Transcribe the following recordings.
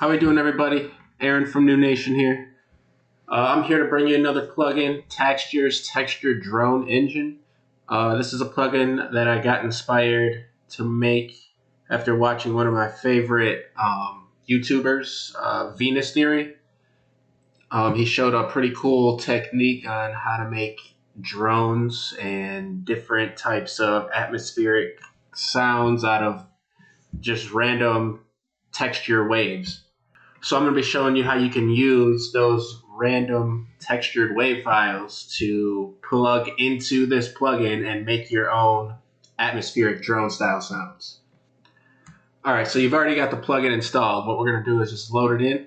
How we doing, everybody? Aaron from New Nation here. I'm here to bring you another plugin, Tactures Texture Drone Engine. This is a plugin that I got inspired to make after watching one of my favorite YouTubers, VST3. He showed a pretty cool technique on how to make drones and different types of atmospheric sounds out of just random texture waves. So I'm going to be showing you how you can use those random textured wave files to plug into this plugin and make your own atmospheric drone style sounds. Alright, so you've already got the plugin installed. What we're going to do is just load it in.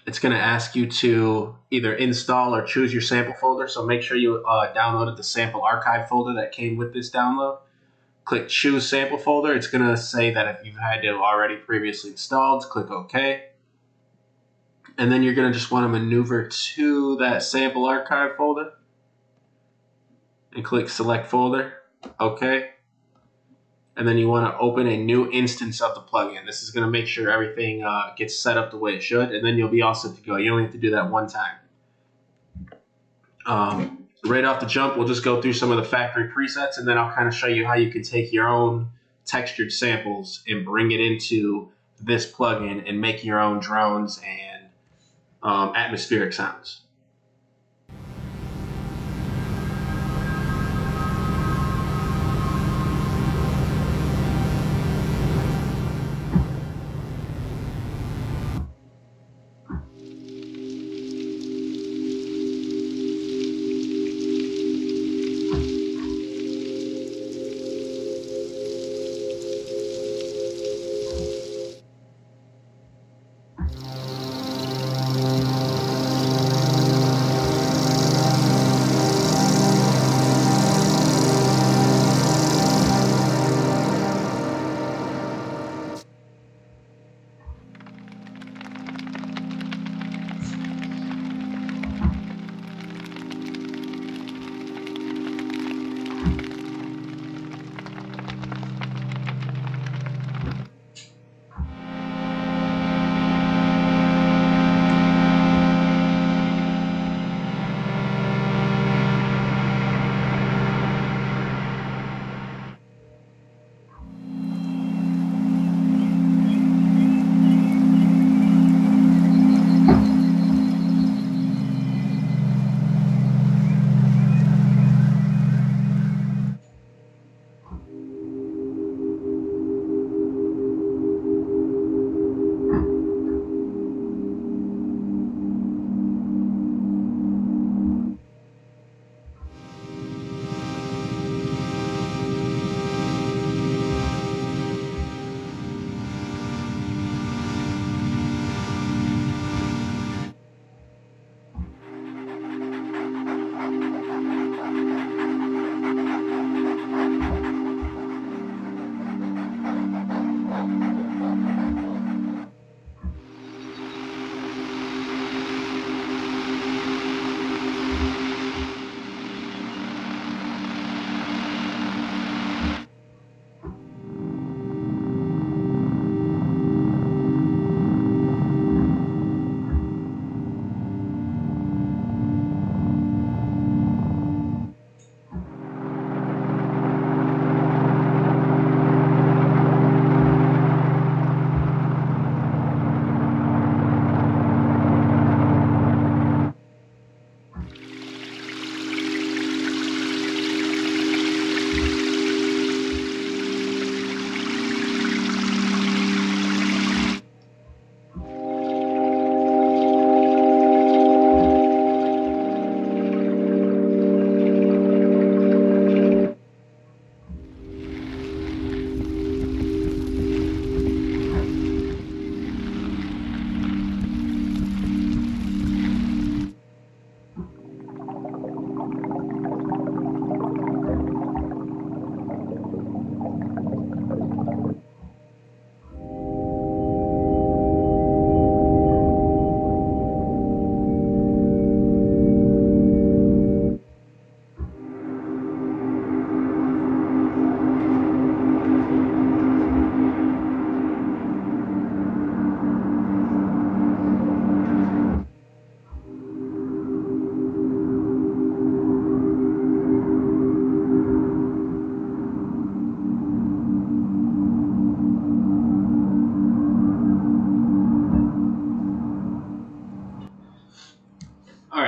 It's going to ask you to either install or choose your sample folder, so make sure you downloaded the sample archive folder that came with this download. Click choose sample folder. It's going to say that if you've had it already previously installed, click OK. And then you're going to just want to maneuver to that sample archive folder and click select folder. OK. And then you want to open a new instance of the plugin. This is going to make sure everything gets set up the way it should, and then you'll be all set to go. You only have to do that one time. Right off the jump, we'll just go through some of the factory presets, and then I'll kind of show you how you can take your own textured samples and bring it into this plugin and make your own drones and atmospheric sounds.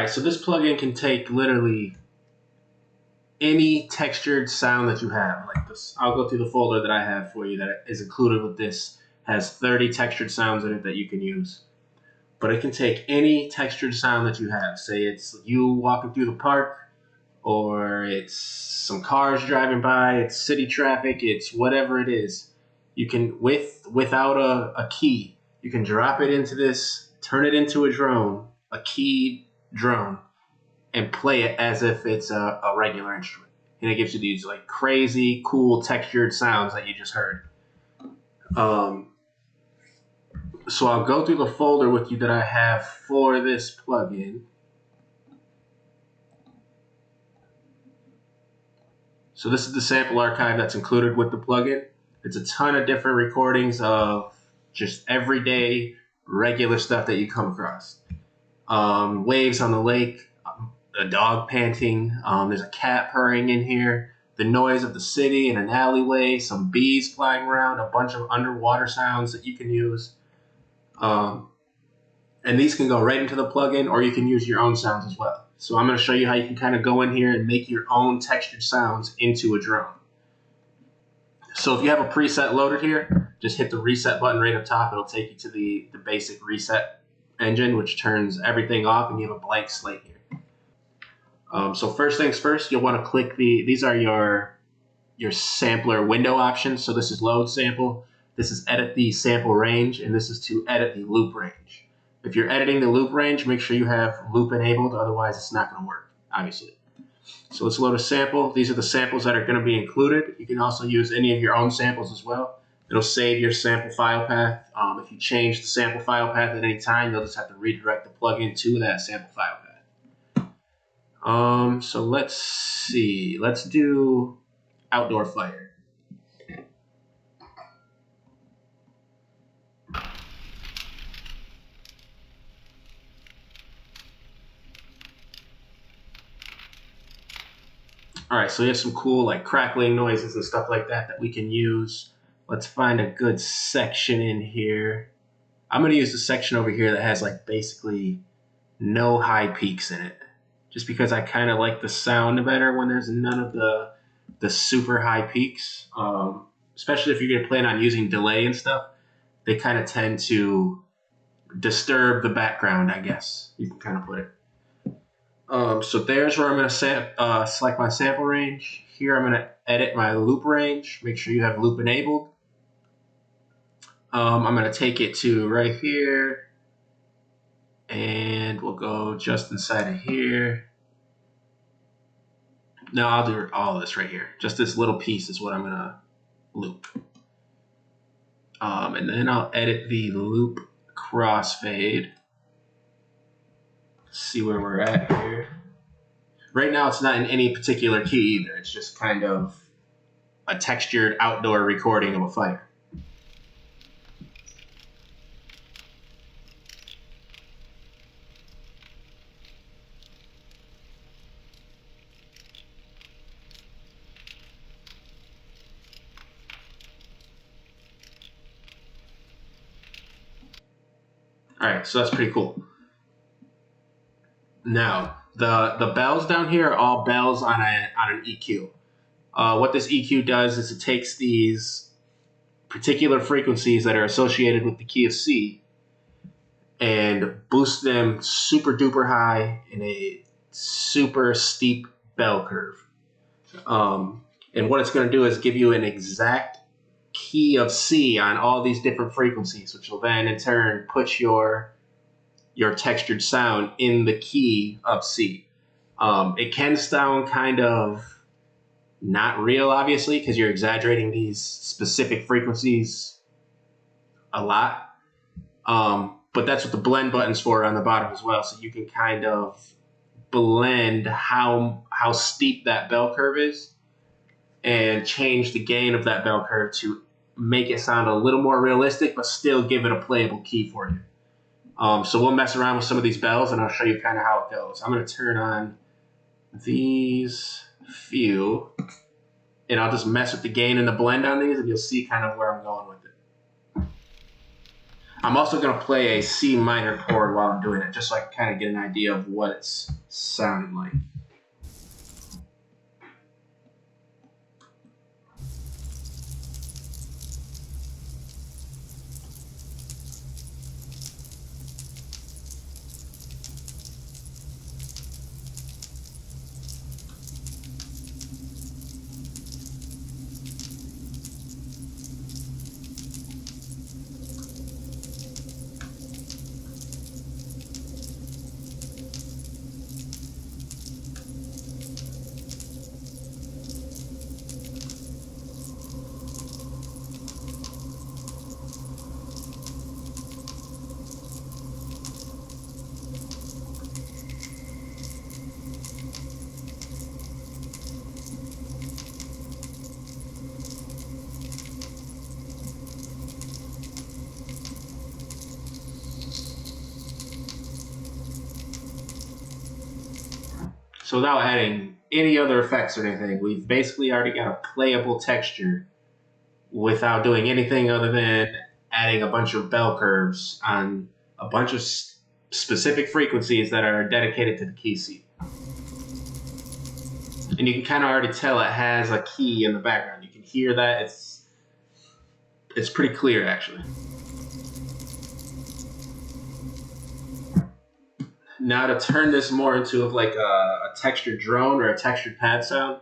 right, so this plugin can take literally any textured sound that you have. Like this, I'll go through the folder that I have for you that is included with this. Has 30 textured sounds in it that you can use. But it can take any textured sound that you have. Say it's you walking through the park, or it's some cars driving by, it's city traffic, it's whatever it is. You can, without a key, you can drop it into this, turn it into a drone, a keyed drone, and play it as if it's a regular instrument. And it gives you these like crazy, cool, textured sounds that you just heard. So I'll go through the folder with you that I have for this plugin. So this is the sample archive that's included with the plugin. It's a ton of different recordings of just everyday, regular stuff that you come across. Waves on the lake, a dog panting, there's a cat purring in here, the noise of the city in an alleyway, some bees flying around, a bunch of underwater sounds that you can use. And these can go right into the plugin, or you can use your own sounds as well. So I'm going to show you how you can kind of go in here and make your own textured sounds into a drone. So if you have a preset loaded here, just hit the reset button right up top. It'll take you to the basic reset engine, which turns everything off, and you have a blank slate here. So first things first, you'll want to click these are your sampler window options. So this is load sample, this is edit the sample range, and this is to edit the loop range. If you're editing the loop range, make sure you have loop enabled, otherwise it's not going to work, obviously. So let's load a sample. These are the samples that are going to be included. You can also use any of your own samples as well. It'll save your sample file path. If you change the sample file path at any time, you'll just have to redirect the plugin to that sample file path. So let's see. Let's do outdoor fire. All right, so we have some cool like crackling noises and stuff like that we can use. Let's find a good section in here. I'm going to use the section over here that has like basically no high peaks in it, just because I kind of like the sound better when there's none of the super high peaks. Especially if you're going to plan on using delay and stuff, they kind of tend to disturb the background, I guess you can kind of put it. So there's where I'm going to select my sample range. Here I'm going to edit my loop range. Make sure you have loop enabled. I'm going to take it to right here, and we'll go just inside of here. No, I'll do all of this right here. Just this little piece is what I'm going to loop. And then I'll edit the loop crossfade. See where we're at here. Right now it's not in any particular key either. It's just kind of a textured outdoor recording of a fire. All right, so that's pretty cool. Now, the bells down here are all bells on an EQ. What this EQ does is it takes these particular frequencies that are associated with the key of C and boosts them super duper high in a super steep bell curve. And what it's going to do is give you an exact key of C on all these different frequencies, which will then in turn put your textured sound in the key of C. It can sound kind of not real, obviously, because you're exaggerating these specific frequencies a lot. But that's what the blend button's for on the bottom as well, so you can kind of blend how steep that bell curve is and change the gain of that bell curve to make it sound a little more realistic, but still give it a playable key for you. So we'll mess around with some of these bells, and I'll show you kind of how it goes. I'm going to turn on these few, and I'll just mess with the gain and the blend on these, and you'll see kind of where I'm going with it. I'm also going to play a C minor chord while I'm doing it, just so I can kind of get an idea of what it's sounding like. So without adding any other effects or anything, we've basically already got a playable texture without doing anything other than adding a bunch of bell curves on a bunch of specific frequencies that are dedicated to the key seat. And you can kind of already tell it has a key in the background. You can hear that. It's pretty clear, actually. Now to turn this more into like a textured drone or a textured pad sound,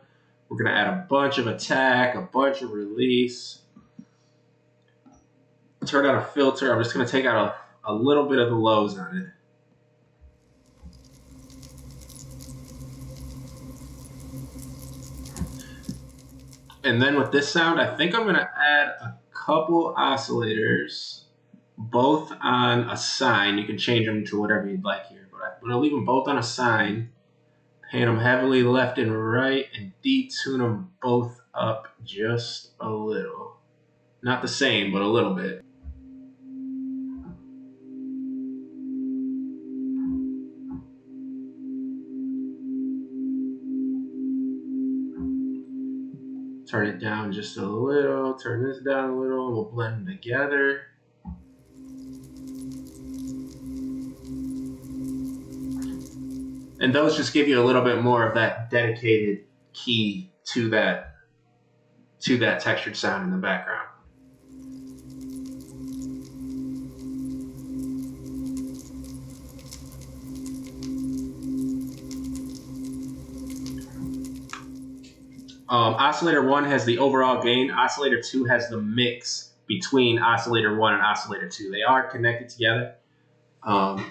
we're going to add a bunch of attack, a bunch of release. Turn on a filter. I'm just going to take out a little bit of the lows on it. And then with this sound, I think I'm going to add a couple oscillators, both on a sine. You can change them to whatever you'd like here, but I'm going to leave them both on a sine, pan them heavily left and right, and detune them both up just a little. Not the same, but a little bit. Turn it down just a little, turn this down a little, and we'll blend them together. And those just give you a little bit more of that dedicated key to that textured sound in the background. Oscillator 1 has the overall gain. Oscillator 2 has the mix between Oscillator 1 and Oscillator 2. They are connected together.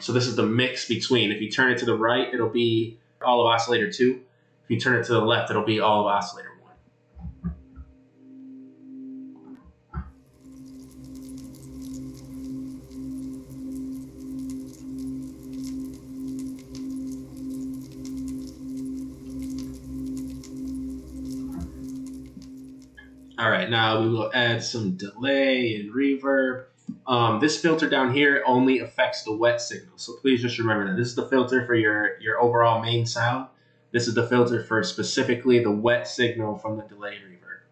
So this is the mix between. If you turn it to the right, it'll be all of Oscillator 2. If you turn it to the left, it'll be all of Oscillator 1. All right, now we will add some delay and reverb. This filter down here only affects the wet signal, so please just remember that. This is the filter for your overall main sound. This is the filter for specifically the wet signal from the delay and reverb.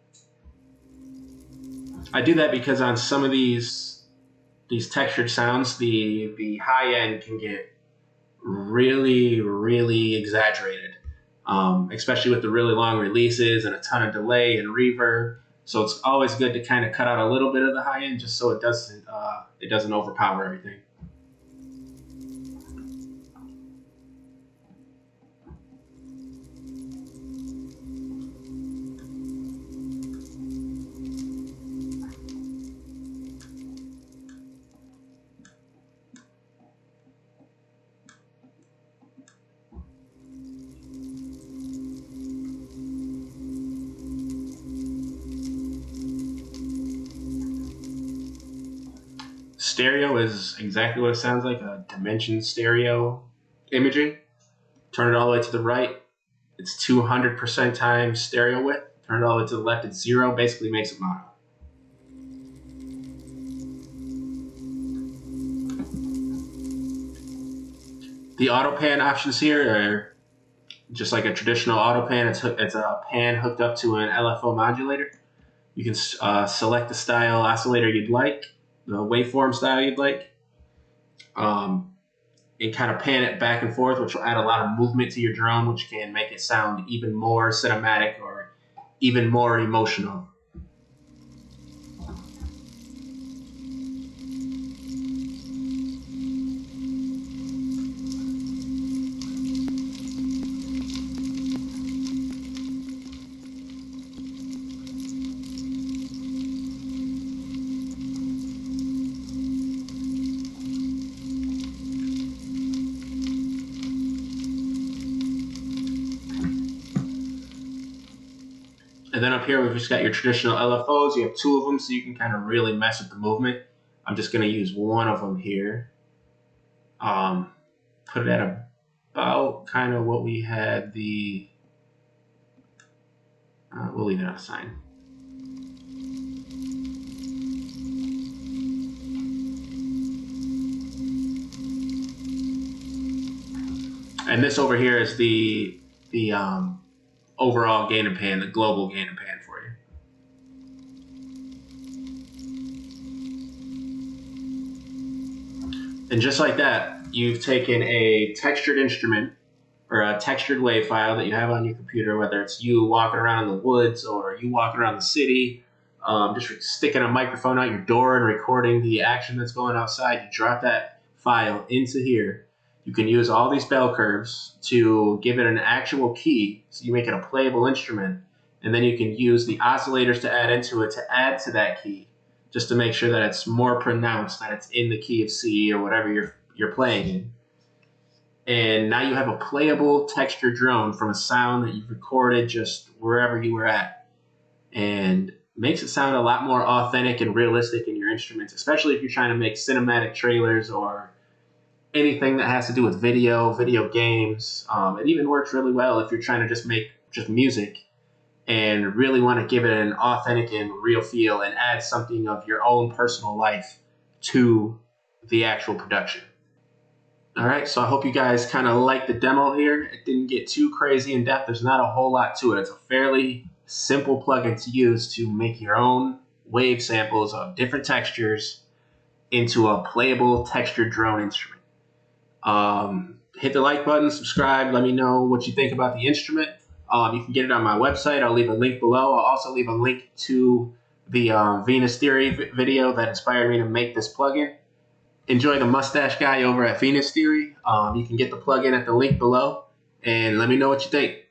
I do that because on some of these textured sounds, the high end can get really, really exaggerated, especially with the really long releases and a ton of delay and reverb. So it's always good to kind of cut out a little bit of the high end just so it doesn't overpower everything. Stereo is exactly what it sounds like, a dimension stereo imaging. Turn it all the way to the right, it's 200% times stereo width. Turn it all the way to the left, it's 0, basically makes it mono. The auto pan options here are just like a traditional auto pan. It's a pan hooked up to an LFO modulator. You can select the style oscillator you'd like. waveform style you'd like, and kind of pan it back and forth, which will add a lot of movement to your drone, which can make it sound even more cinematic or even more emotional. And then up here, we've just got your traditional LFOs. You have 2 of them, so you can kind of really mess with the movement. I'm just going to use 1 of them here. Put it at about kind of what we had the... we'll leave it on a sign. And this over here is the overall gain and pan, the global gain and pan for you. And just like that, you've taken a textured instrument or a textured wave file that you have on your computer, whether it's you walking around in the woods or you walking around the city, just sticking a microphone out your door and recording the action that's going outside. You drop that file into here. You can use all these bell curves to give it an actual key, so you make it a playable instrument, and then you can use the oscillators to add into it to add to that key, just to make sure that it's more pronounced, that it's in the key of C or whatever you're playing in. And now you have a playable texture drone from a sound that you've recorded just wherever you were at, and makes it sound a lot more authentic and realistic in your instruments, especially if you're trying to make cinematic trailers or anything that has to do with video games. It even works really well if you're trying to just make music and really want to give it an authentic and real feel and add something of your own personal life to the actual production. All right, so I hope you guys kind of like the demo here. It didn't get too crazy in depth. There's not a whole lot to it. It's a fairly simple plugin to use to make your own wave samples of different textures into a playable textured drone instrument. Hit the like button, subscribe, let me know what you think about the instrument. You can get it on my website. I'll leave a link below. I'll also leave a link to the VST3 video that inspired me to make this plugin. Enjoy the mustache guy over at VST3. You can get the plugin at the link below, and let me know what you think.